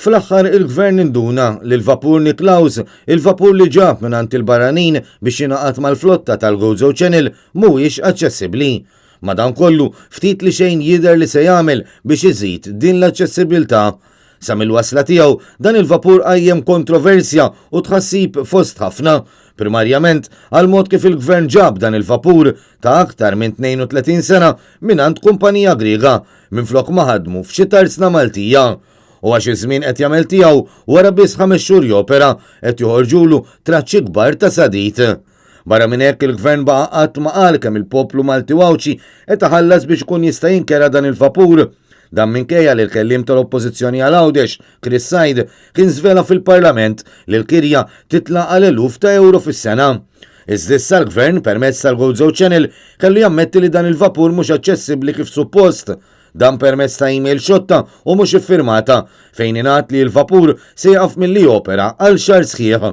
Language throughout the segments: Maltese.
Fl-aħħar il-gvern induna li l-vapur Niklaus, il-vapur li ġab minant il-barranin biex jinaqat mal-flotta tal-Gozo Channel mhuwiex aċċessibbli. Madankollu ftit li xejn jidher li se jagħmel biex iżid din l-aċċessibilità. Sa mill-wasla tiegħu dan il-vapur qajjem kontroversja u tħassib fost ħafna, primarjament għal mod kif il-gvern ġab dan il-vapur ta' aktar minn 32 sena minant kumpanija Griega minflok ma ħadmu f'xi tarsna Maltija. U għax iż-żmien qed jagħmel tiegħu wara biss 5 xhur jopera qed joħorġulu traċċi kbar ta' sadit. Barra minn hekk il-gvern baqa' qatt ma qal kemm il-poplu Malti Wawċi qed iħallas biex ikun jista' jinkera dan il-vapur. Dan minkejja li l-kellim tal-oppożizzjoni għal Għawdex, Chris Said, kien żvela fil-Parlament li l-kirja titla' għal eluf ta' euro fis-sena. Iżda issa l-gvern permezz tal-Gozo Channel kellu jammetti li dan il-vapur mhux aċċessibbli kif suppost. Dan permezz ta' email xotta u mhux iffirmata fejn ingħad li l-vapur se jaqaf milli opera għal xahar sħiħ.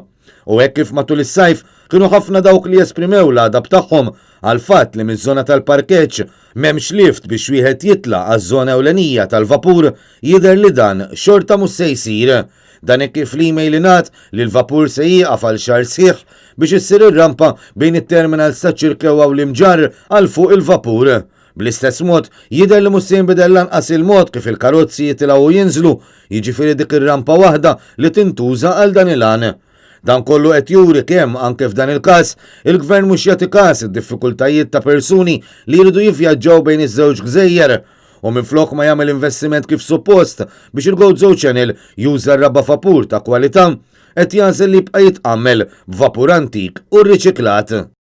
U hekk kif matul is-sajf kienu ħafna dawk li esprimew l-għadab tagħhom għal fatt li miż-żona tal-parkeġġ m'hemmx lift biex wieħed jitla' għaż-żona ewlenija tal-vapur jidher li dan xorta mhux se jsir. Dan hekk kif l-email ingħad li l-vapur se jieqaf għal xahar sħiħ biex issir ir-rampa bejn it-terminals ta' Ċirkewwa u l-Imġarr għal fuq il-vapur. Bl-istess mod, jidher li mhux se jinbidel lanqas il-mod kif il-karozzi jitilgħu u jinżlu, jiġifieri dik ir-rampa waħda li tintuża għal dan il-għan. Dan kollu qed juri kemm anke f'dan il-każ il-gvern mhux jagħti każ id-diffikultajiet ta' persuni li jridu jivvjaġġaw bejn iż-żewġ gżejjer u minflok ma jagħmel investiment kif suppost biex il-Gozo Channel juża r-raba vapur ta' kwalità qed jażel li jibqa' jitqammel b'vapur antik u rriċiklat.